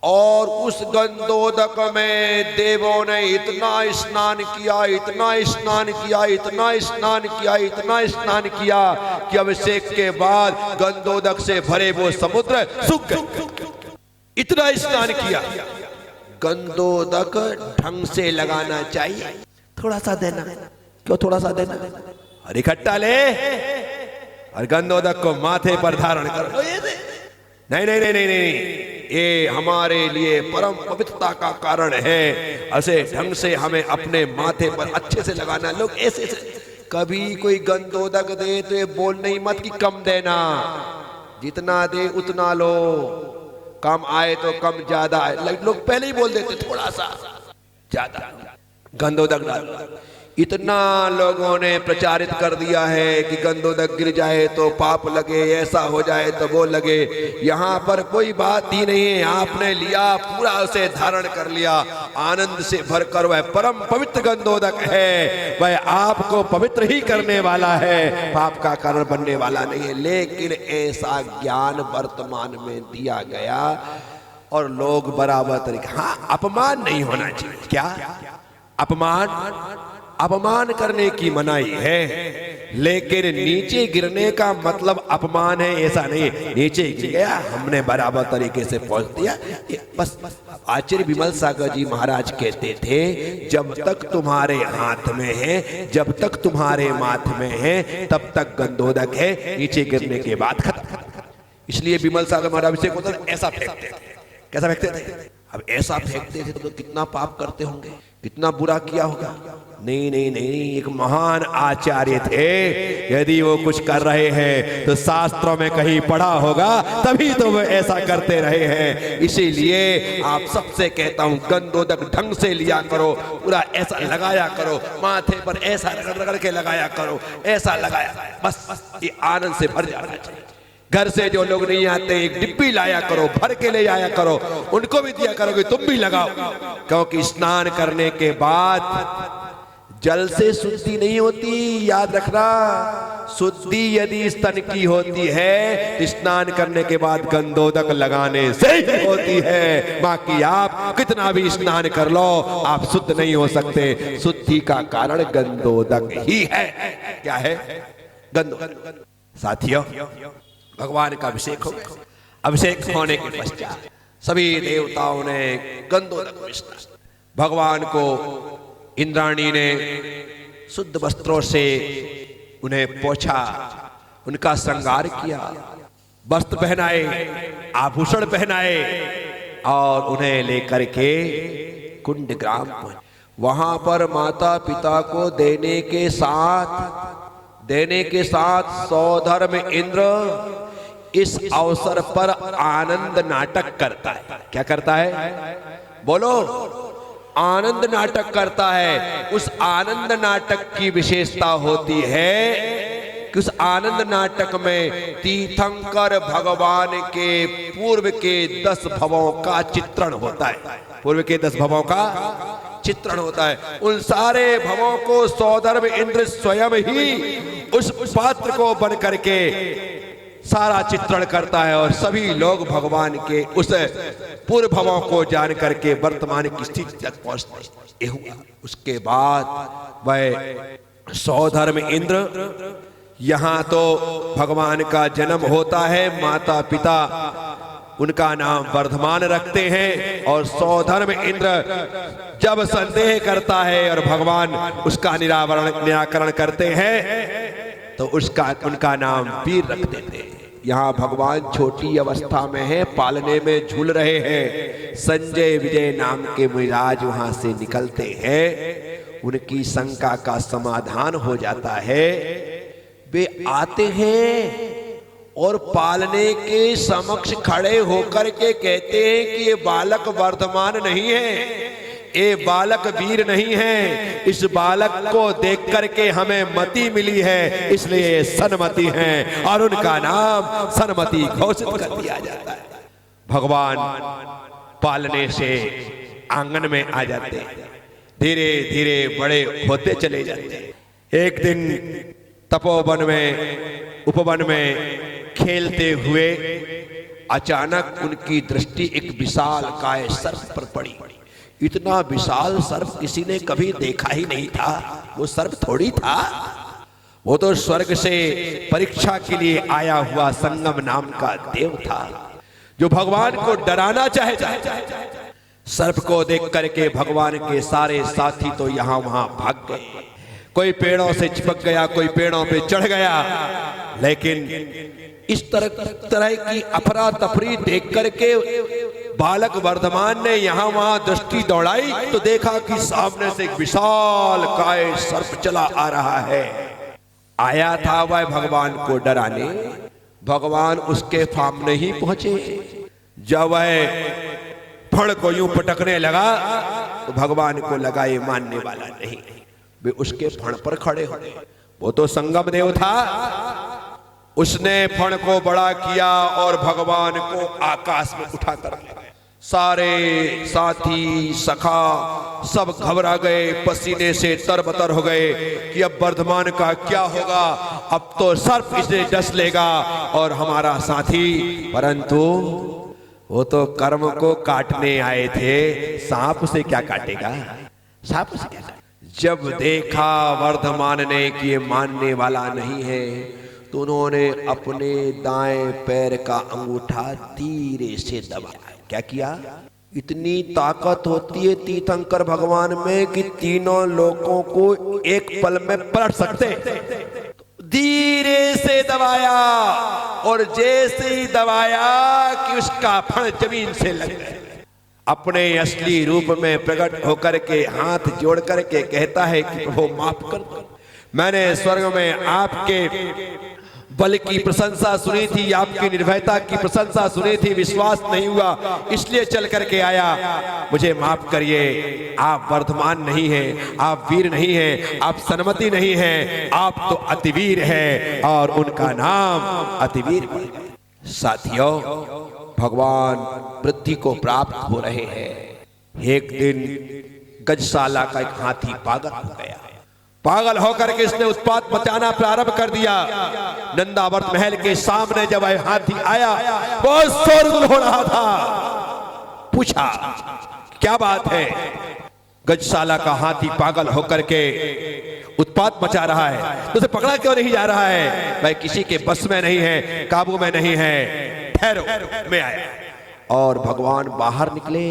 और उस गंधोदक में देवों ने इतना स्नान किया, इतना स्नान किया, इतना स्नान किया, इतना स्नान किया कि अभिषेक के बाद गंधोदक से भरे वो समुद्र सूख गए। इतना स्नान किया। गंधोदक ढंग से लगाना चाहिए, थोड़ा सा देना। क्यों थोड़ा सा देना? अरे इकट्ठा ले और गंधोदक को माथे पर धारण कर। नहीं नहीं नहीं नहीं नहीं, ये हमारे लिए परम पवित्रता का कारण है। ऐसे ढंग से हमें अपने माथे पर अच्छे से लगाना। लोग ऐसे कभी कोई गंधोदक दे तो ये बोल नहीं मत कि कम देना, जितना दे उतना लो, कम आए तो कम, ज्यादा आए लोग पहले ही बोल देते थोड़ा सा ज्यादा गंधोदक डाल। इतना लोगों ने प्रचारित कर दिया है कि गंधोदक गिर जाए तो पाप लगे, ऐसा हो जाए तो वो लगे। यहाँ पर कोई बात ही नहीं है। आपने लिया, पूरा उसे धारण कर लिया, आनंद से भरकर। वह परम पवित्र गंधोदक है, वह आपको पवित्र ही करने वाला है, पाप का कारण बनने वाला नहीं है। लेकिन ऐसा ज्ञान वर्तमान में दिया गया और लोग बराबर तरीके। हाँ, अपमान नहीं होना चाहिए। क्या अपमान करने की मनाही है, लेकिन नीचे गिरने का मतलब अपमान है ऐसा नहीं। नीचे गिर गया, हमने बराबर तरीके से पहुंच दिया, बस। आचार्य विमल सागर जी महाराज कहते थे, जब तक तुम्हारे हाथ में है, जब तक तुम्हारे माथ में है, तब तक गंधोदक है, नीचे गिरने के बाद खत्म। इसलिए विमल सागर महाराज अभिषेक होता है ऐसा फेंकते थे। कैसा फेंकते थे? अब ऐसा फेंकते थे तो कितना पाप करते होंगे, कितना बुरा किया होगा। नहीं नहीं नहीं, एक महान आचार्य थे। यदि वो कुछ कर रहे हैं तो शास्त्रों में कहीं पढ़ा होगा, तभी तो वो ऐसा करते रहे हैं। इसीलिए आप सबसे कहता हूं, गंधोदक ढंग से लिया करो, पूरा ऐसा लगाया करो, माथे पर ऐसा रगड़ के लगाया करो, ऐसा लगाया, बस ये आनंद से भर जाना चाहिए। घर से जो लोग नहीं आते, एक डिब्बी लाया करो, भर के ले जाया करो, उनको भी दिया करो कि तुम भी लगाओ। क्योंकि स्नान करने के बाद जल से शुद्धि नहीं होती, याद रखना। शुद्धि यदि स्तन की होती है तो स्नान करने के बाद गंधोदक लगाने से ही होती है। बाकी आप कितना भी स्नान कर लो, आप शुद्ध नहीं हो सकते। शुद्धि का कारण गंधोदक ही है। क्या है? गंधोदक। साथियों, भगवान का अभिषेक हो गया। अभिषेक होने के पश्चात सभी देवताओं ने गंधोदक मिश्रण भगवान को, इंद्राणी ने शुद्ध वस्त्रों से उन्हें पोंछा, उनका श्रृंगार किया, वस्त्र पहनाए, आभूषण पहनाए और उन्हें लेकर के कुंडग्राम पहुंचे। वहां पर माता पिता को देने के साथ सौधर्म इंद्र इस अवसर पर आनंद नाटक करता है। क्या करता है? बोलो। आनंद नाटक करता है। उस आनंद नाटक की विशेषता होती है कि उस आनंद नाटक में तीर्थंकर भगवान के पूर्व के 10 भवों का चित्रण होता है। पूर्व के 10 भवों का चित्रण होता है। उन सारे भवों को सौधर्म इंद्र स्वयं ही उस पात्र को बन करके सारा चित्रण करता है और सभी लोग भगवान के उस पूर्व भवों को जान करके वर्तमान की स्थिति तक पहुंचते हुआ। उसके बाद वह सौधर्म इंद्र, यहाँ तो भगवान का जन्म होता है, माता पिता उनका नाम वर्धमान रखते हैं और सौधर्म इंद्र जब संदेह करता है और भगवान उसका निराकरण करते हैं तो उनका नाम वीर रख देते हैं। यहाँ भगवान छोटी अवस्था में है, पालने में झूल रहे हैं। संजय विजय नाम के मिजाज वहां से निकलते हैं, उनकी शंका का समाधान हो जाता है। वे आते हैं और पालने के समक्ष खड़े होकर के कहते हैं कि ये बालक वर्धमान नहीं है, ये बालक वीर नहीं है, इस बालक को देख करके हमें मति मिली है, इसलिए सनमति हैं और उनका नाम सनमति घोषित कर दिया जाता है। भगवान पालने से आंगन में आ जाते हैं, धीरे धीरे बड़े होते चले जाते हैं। एक दिन तपोवन में, उपवन में खेलते हुए अचानक उनकी दृष्टि एक विशाल काय सर्प पर पड़ी। इतना विशाल सर्प किसी ने कभी देखा ही नहीं था। वो सर्प थोड़ी था, वो तो स्वर्ग से परीक्षा के लिए आया हुआ संगम नाम का देव था जो भगवान को डराना चाहता। सर्प को देख करके भगवान के सारे साथी तो यहां वहां भाग गए। कोई पेड़ों से चिपक गया, कोई पेड़ों पे चढ़ गया, लेकिन इस तरह की अफरा तफरी देख करके बालक वर्धमान ने यहां वहां दृष्टि दौड़ाई तो देखा कि सामने से एक विशाल काय सर्प चला आ रहा है। आया था वह भगवान को डराने। भगवान उसके सामने ही पहुंचे। जब वह फण को यूं पटकने लगा तो भगवान को लगा ये मानने वाला नहीं, वे उसके फण पर खड़े हो गए। वो तो संगम देव था, उसने फण को बड़ा किया और भगवान को आकाश में उठा कर ले गए। सारे साथी सखा सब घबरा गए, पसीने से तरबतर हो गए कि अब वर्धमान का क्या होगा, अब तो सर्प इसे डस लेगा और हमारा साथी। परंतु वो तो कर्म को काटने आए थे, सांप से क्या काटेगा, सांप से क्या काटेगा। जब देखा वर्धमान ने कि ये मानने वाला नहीं है तो उन्होंने अपने दाएं पैर का अंगूठा धीरे से दबाया। क्या किया? इतनी ताकत होती है तीर्थंकर भगवान में कि तीनों लोगों को एक पल में पलट सकते। धीरे से दबाया और जैसे ही दबाया कि उसका फण जमीन से लग गया। अपने असली रूप में प्रकट होकर के हाथ जोड़ करके कहता है कि प्रभु माफ कर दो। मैंने स्वर्ग में आपके बल की प्रशंसा सुनी थी, आपकी निर्भयता की प्रशंसा सुनी थी, विश्वास नहीं हुआ इसलिए चल करके आया, मुझे माफ करिए। आप वर्धमान नहीं हैं, आप वीर नहीं हैं, आप सन्मति नहीं हैं, आप तो अतिवीर हैं और उनका नाम अतिवीर। साथियों, भगवान वृद्धि को प्राप्त हो रहे हैं। एक दिन गजशाला का एक हाथी पागल हो गया। पागल होकर के इसने उत्पात मचाना प्रारंभ कर दिया। नंदावर्त महल के सामने जब हाथी आया, बहुत शोरगुल हो रहा था। पूछा क्या बात है? गजशाला का हाथी पागल होकर के उत्पात मचा रहा है, तो उसे पकड़ा क्यों नहीं जा रहा है? भाई किसी के बस में नहीं है, काबू में नहीं है, ठहरो मैं आया। और भगवान बाहर निकले।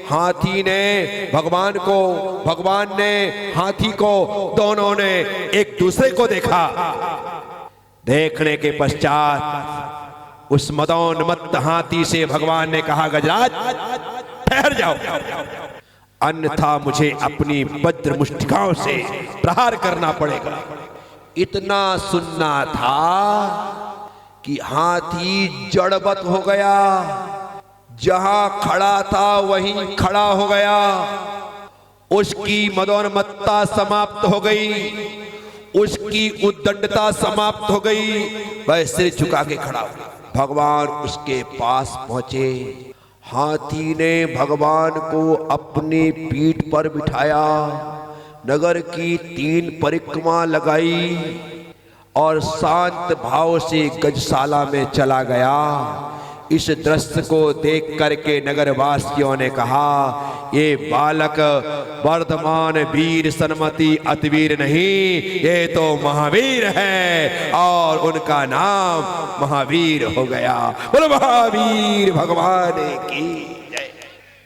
हाथी ने भगवान ने हाथी को, दोनों ने एक दूसरे को देखा। देखने के पश्चात उस मदोन्मत्त हाथी से भगवान ने कहा, गजराज ठहर जाओ, अन्यथा मुझे अपनी वज्र मुष्टिकाओं से प्रहार करना पड़ेगा। इतना सुनना था कि हाथी जड़वत हो गया, जहां खड़ा था वहीं खड़ा हो गया। उसकी मदोन्मत्ता समाप्त हो गई, उसकी उद्दंडता समाप्त हो गई। वह सिर झुका के खड़ा हुआ। भगवान उसके पास पहुंचे। हाथी ने भगवान को अपनी पीठ पर बिठाया, नगर की 3 परिक्रमा लगाई और शांत भाव से गजशाला में चला गया। इस दृश्य को देख करके नगरवासियों ने कहा, ये बालक वर्धमान वीर सन्मति अतिवीर नहीं, ये तो महावीर है और उनका नाम महावीर हो गया। बोलो महावीर भगवान की जय।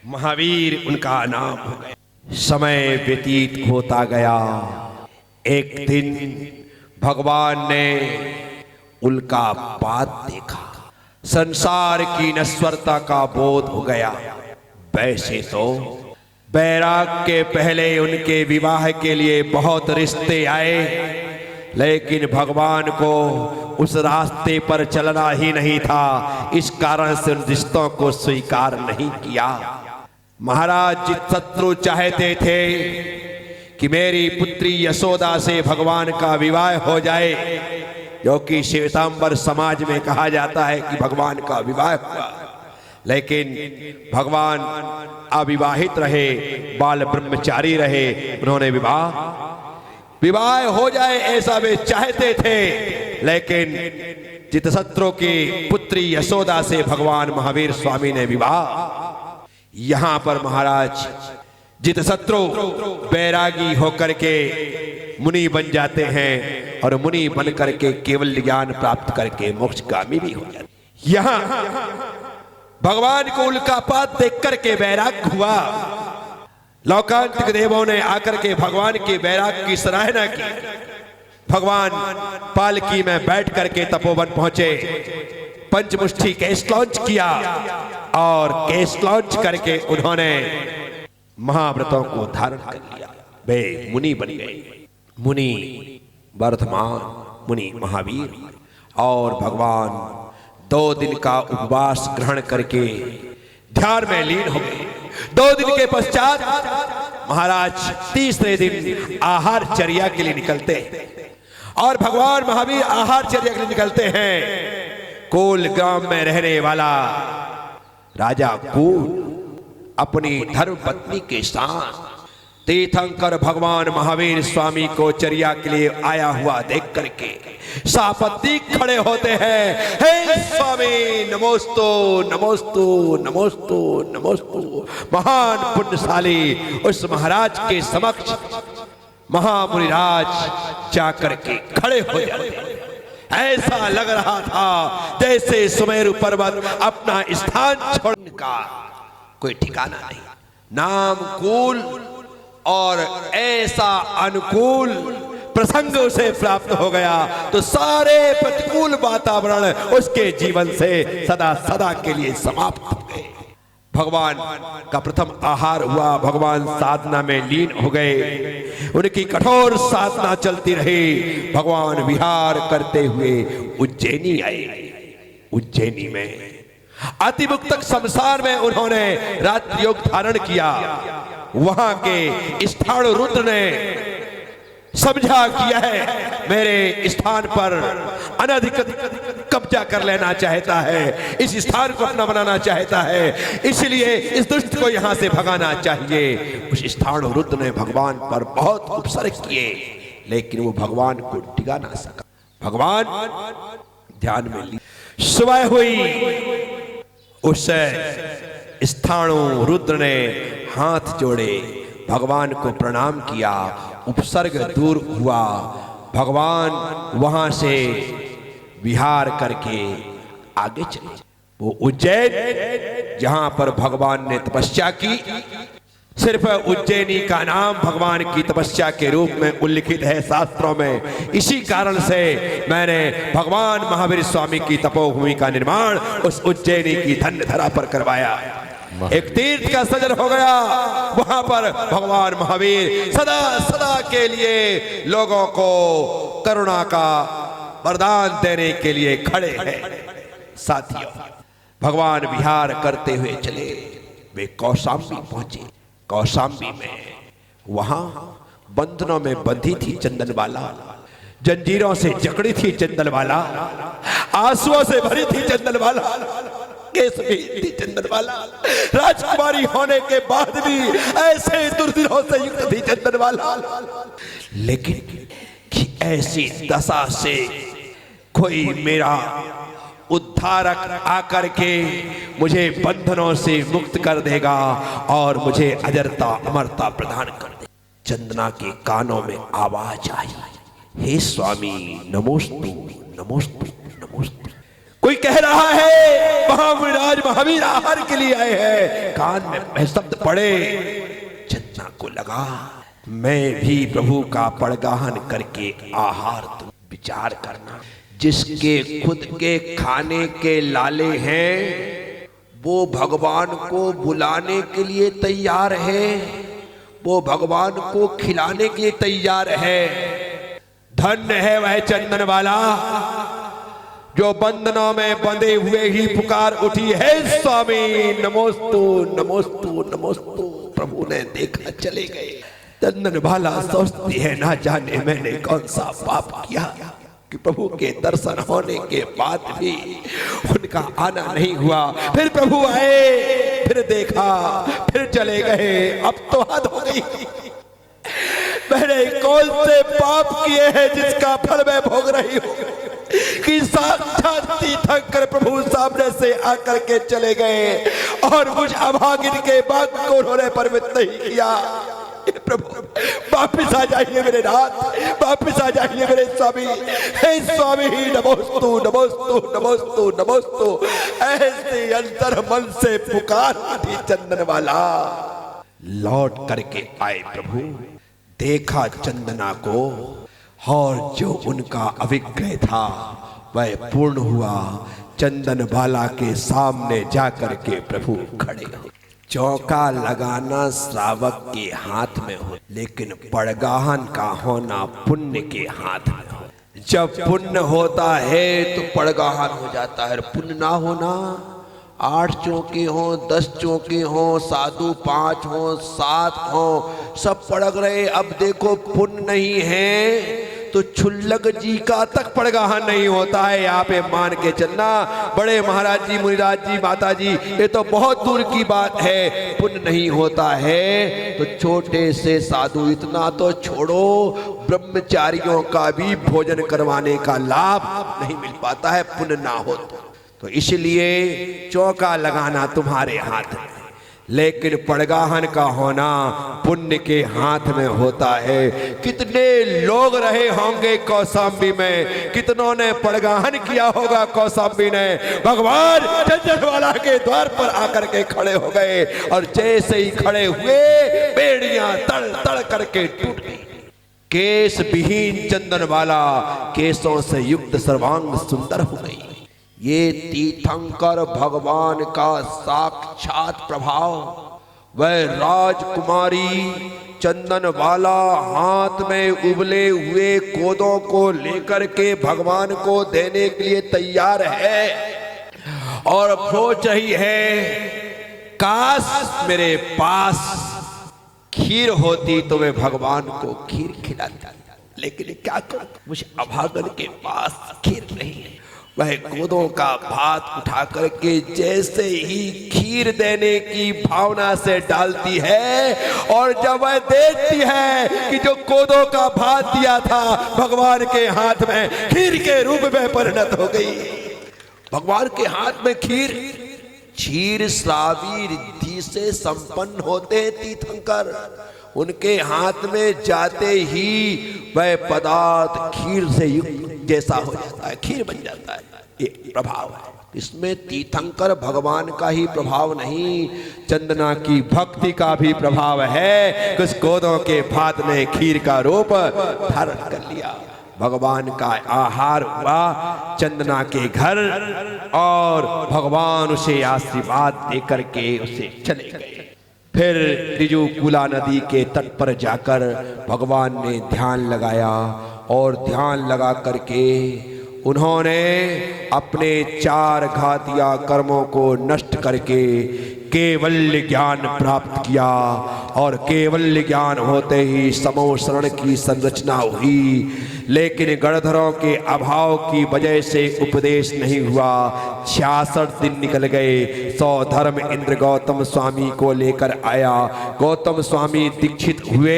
महावीर उनका नाम हो गया। समय व्यतीत होता गया। एक दिन भगवान ने उल्कापात देखा, संसार की नश्वरता का बोध हो गया। वैसे तो बैराग के पहले उनके विवाह के लिए बहुत रिश्ते आए, लेकिन भगवान को उस रास्ते पर चलना ही नहीं था, इस कारण से उन रिश्तों को स्वीकार नहीं किया। महाराज जितशत्रु चाहते थे कि मेरी पुत्री यशोदा से भगवान का विवाह हो जाए, क्योंकि श्वेतांबर समाज में कहा जाता है कि भगवान का विवाह हुआ, लेकिन भगवान अविवाहित रहे, बाल ब्रह्मचारी रहे। उन्होंने विवाह हो जाए ऐसा वे चाहते थे, लेकिन जितशत्रु की पुत्री यशोदा से भगवान महावीर स्वामी ने विवाह। यहां पर महाराज जितशत्रु बैरागी होकर के मुनि बन जाते हैं और मुनि बन करके केवल ज्ञान प्राप्त करके मोक्षगामी भी हो जाते। यहां भगवान को उल्कापात देख करके वैराग हुआ। लौकांतिक देवों ने आकर के भगवान के वैराग की सराहना की। भगवान पालकी में बैठ करके तपोवन पहुंचे, पंचमुष्टि केश लॉन्च किया और केश लॉन्च करके उन्होंने महाव्रतों को धारण कर लिया। वे मुनि बन गए, मुनि वर्धमान, मुनि महावीर। और भगवान 2 दिन का उपवास ग्रहण करके ध्यान में लीन हो गए। 2 दिन के पश्चात महाराज तीसरे दिन आहार चर्या के लिए निकलते हैं और भगवान महावीर आहार चर्या के लिए निकलते हैं। कोल ग्राम में रहने वाला राजा कोल अपनी धर्म पत्नी के साथ तीर्थंकर भगवान महावीर स्वामी को चर्या के लिए आया हुआ देख करके सापत्ती खड़े होते हैं। हे स्वामी नमोस्तु नमोस्तु नमोस्तु नमोस्तु। महान पुण्यशाली उस महाराज के समक्ष महामुनिराज जाकर के खड़े हो जाते। ऐसा लग रहा था जैसे सुमेरु पर्वत अपना स्थान छोड़ने का कोई ठिकाना नहीं। नाम कूल और ऐसा अनुकूल प्रसंग उसे प्राप्त हो गया तो सारे प्रतिकूल वातावरण उसके जीवन से सदा सदा के लिए समाप्त हो गए। भगवान का प्रथम आहार हुआ, भगवान साधना में लीन हो गए, उनकी कठोर साधना चलती रही। भगवान विहार करते हुए उज्जैनी आए। उज्जैनी में अतिमुक्तक शमशान में उन्होंने रात्रि योग धारण किया। वहां के स्थाणु रुद्र ने समझा किया है मेरे स्थान पर अनधिकृत कब्जा कर लेना चाहता है, इस स्थान को अपना बनाना चाहता है, इसलिए इस दुष्ट को यहां से भगाना चाहिए। उस स्थाणु रुद्र ने भगवान पर बहुत उपसर्ग किए, लेकिन वो भगवान को टिका ना सका। भगवान ध्यान में ली, सुबह हुई, उस स्थाणु रुद्र ने हाथ जोड़े, भगवान को प्रणाम किया, उपसर्ग दूर हुआ। भगवान वहां से विहार करके आगे चले। वो उज्जैन जहां पर भगवान ने तपस्या की, सिर्फ उज्जैनी का नाम भगवान की तपस्या के रूप में उल्लिखित है शास्त्रों में। इसी कारण से मैंने भगवान महावीर स्वामी की तपोभूमि का निर्माण उस उज्जैनी की धन्य धरा पर करवाया। एक तीर्थ का सृजन हो गया, वहां पर भगवान महावीर सदा सदा के लिए लोगों को करुणा का वरदान देने के लिए खड़े हैं। साथियों, भगवान विहार करते हुए चले, वे कौशाम्बी पहुंचे। कौशाम्बी में वहां बंधनों में बंधी थी चंदनबाला, जंजीरों से जकड़ी थी चंदनबाला, आंसुओं से भरी थी चंदनबाला, केस भी थी चंदनबाला, राजकुमारी होने के बाद भी ऐसे दुर्दिनों से युक्त थी चंदनबाला। लेकिन कि ऐसी दशा से कोई मेरा उद्धारक आकर के मुझे बंधनों से मुक्त कर देगा और मुझे अजरता अमरता प्रदान कर देगा। चंदना के कानों में आवाज आई, हे स्वामी नमोस्तु नमोस्तु नमोस्तु। कोई कह रहा है महावीराज महावीर आहार के लिए आए हैं। कान में शब्द पड़े, चंदना को लगा मैं भी प्रभु का पड़गाहन करके आहार, तुम विचार करना। जिसके खुद के खाने के लाले हैं वो भगवान को बुलाने के लिए तैयार है, वो भगवान को खिलाने के लिए तैयार है। धन्य है वह चंदन वाला जो बंधनों में बंधे हुए ही पुकार उठी है स्वामी नमोस्तु नमोस्तु नमोस्तु। प्रभु ने देखा, चले गए। चंदन वाला सोचती है ना जाने मैंने कौन सा पाप किया कि प्रभु के दर्शन होने के बाद भी उनका आना नहीं हुआ। फिर प्रभु आए, फिर देखा, फिर चले गए। अब तो हद हो गई, मैंने कौन से पाप किए हैं जिसका फल मैं भोग रही हूँ कि साक्षात थक कर प्रभु सामने से आकर के चले गए और मुझ अभागिन के बाग को उन्होंने परमित नहीं किया। प्रभु वापिस आ जाइए मेरे नाथ, वापिस आ जाइए मेरे स्वामी। हे स्वामी नमोस्तु नमोस्तु नमोस्तु नमोस्तु। ऐसे अंतर मन से पुकार उठी चंदन वाला। लौट करके आए प्रभु, देखा चंदना को और जो उनका अभिग्रह था वह पूर्ण हुआ। चंदन बाला के सामने जाकर के प्रभु खड़े हो। चौका लगाना श्रावक के हाथ में हो, लेकिन पड़गाहन का होना पुण्य के हाथ में हो। जब पुण्य होता है तो पड़गाहन हो जाता है, पुण्य ना होना 8 चौके हो, 10 चौके हो, साधु 5 हो, 7 हो, सब पड़ग रहे। अब देखो पुण्य नहीं है तो छुल्लक जी का तक पड़गाहन नहीं होता है। यहाँ पे मान के चलना, बड़े महाराज जी, मुनिराज जी, माता जी, ये तो बहुत दूर की बात है। पुण्य नहीं होता है तो छोटे से साधु, इतना तो छोड़ो, ब्रह्मचारियों का भी भोजन करवाने का लाभ नहीं मिल पाता है पुण्य ना हो तो इसलिए चौका लगाना तुम्हारे हाथ में, लेकिन पड़गाहन का होना पुण्य के हाथ में होता है। कितने लोग रहे होंगे कौशाम्बी में, कितनों ने पड़गाहन किया होगा कौशाम्बी ने। भगवान चंदनवाला के द्वार पर आकर के खड़े हो गए और जैसे ही खड़े हुए बेड़ियां तड़ तड़ करके टूट गई। केस विहीन चंदनवाला केसों से युक्त सर्वांग सुंदर हो गई। ये तीर्थंकर भगवान का साक्षात प्रभाव। वह राजकुमारी चंदन वाला हाथ में उबले हुए कोदों को लेकर के भगवान को देने के लिए तैयार है और सोच रही है, काश मेरे पास खीर होती तो मैं भगवान को खीर खिलाता, लेकिन क्या करूं, मुझे अभागन के पास खीर नहीं है। वह कोदों का भात उठा करके जैसे ही खीर देने की भावना से डालती है, और जब वह देखती है कि जो कोदों का भात दिया था भगवान के हाथ में खीर के रूप में परिणत हो गई। भगवान के हाथ में खीर, क्षीर श्रावी रिद्धि से संपन्न होते हैं तीर्थंकर। उनके हाथ में जाते ही वह पदार्थ खीर से युक्त जैसा हो जाता है, खीर बन जाता है। ये प्रभाव है, इसमें तीर्थंकर भगवान का ही प्रभाव नहीं, चंदना की भक्ति का भी प्रभाव है। कुछ कोदों के भात ने खीर का रूप धारण कर लिया। भगवान का आहार हुआ चंदना के घर, और भगवान उसे आशीर्वाद देकर के उसे चले गए। फिर ऋजुकुला नदी के तट पर जाकर भगवान ने ध्यान लगाया, और ध्यान लगा करके उन्होंने अपने 4 घातिया कर्मों को नष्ट करके केवल्य ज्ञान प्राप्त किया, और केवल्य ज्ञान होते ही समूह शरण की संरचना हुई। लेकिन गणधरों के अभाव की वजह से उपदेश नहीं हुआ। 66 दिन निकल गए। 100 धर्म इंद्र गौतम स्वामी को लेकर आया। गौतम स्वामी दीक्षित हुए,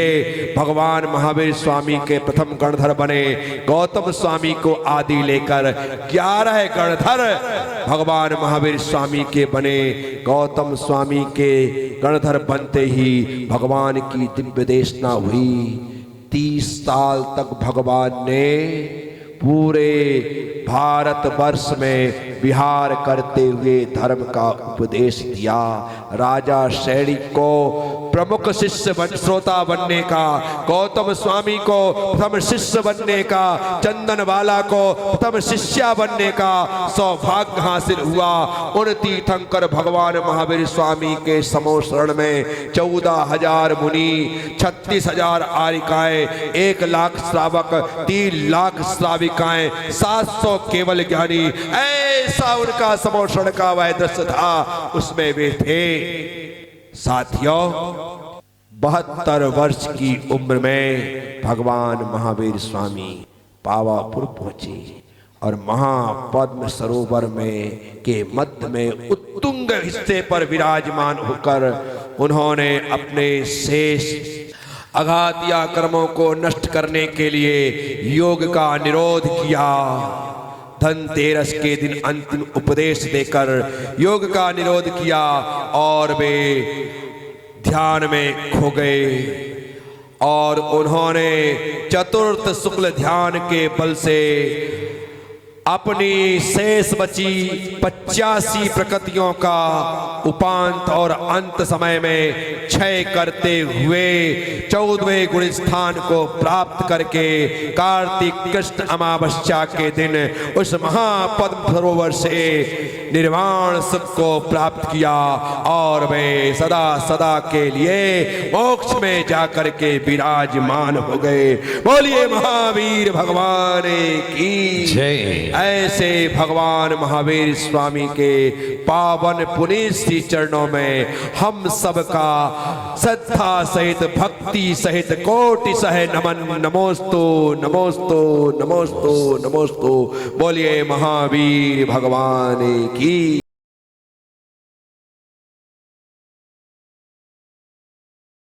भगवान महावीर स्वामी के प्रथम गणधर बने। गौतम स्वामी को आदि लेकर 11 गणधर भगवान महावीर स्वामी के बने। गौतम स्वामी के गणधर बनते ही भगवान की दिव्य देशना हुई। 30 साल तक भगवान ने पूरे भारतवर्ष में विहार करते हुए धर्म का उपदेश दिया। राजा सैनिक को प्रमुख शिष्य श्रोता बनने का, गौतम स्वामी को प्रथम शिष्य बनने का, चंदन वाला को प्रथम शिष्या बनने का सौभाग्य हासिल हुआ। उन तीर्थंकर भगवान महावीर स्वामी के समूह शरण में 14,000 मुनि, 36,000 आरिकाएं, 1 लाख श्रावक, 3 लाख श्राविकाएं, 700 केवल ज्ञानी, ऐसा उनका समूह शरण का वह दृश्य था। उसमें वे थे। साथियों, 72 वर्ष की उम्र में भगवान महावीर स्वामी पावापुर पहुंचे, और महापद्म सरोवर में के मध्य में उत्तुंग हिस्से पर विराजमान होकर उन्होंने अपने शेष अघातिया कर्मों को नष्ट करने के लिए योग का निरोध किया। धनतेरस के दिन अंतिम उपदेश देकर योग का निरोध किया, और वे ध्यान में खो गए। और उन्होंने चतुर्थ शुक्ल ध्यान के बल से अपनी शेष बची 85 प्रकृतियों का उपांत और अंत समय में क्षय करते हुए 14वें गुण स्थान को प्राप्त करके कार्तिक कृष्ण अमावस्या के दिन उस महापद्म सरोवर से निर्वाण सुख को प्राप्त किया, और वे सदा सदा के लिए मोक्ष में जाकर के विराजमान हो गए। बोलिए महावीर भगवान की जय। ऐसे भगवान महावीर स्वामी के पावन पुनीत श्री चरणों में हम सबका श्रद्धा सहित भक्ति सहित कोटि सह नमन। नमोस्तु नमोस्तु नमोस्तु नमोस्तु। बोलिए महावीर भगवान की।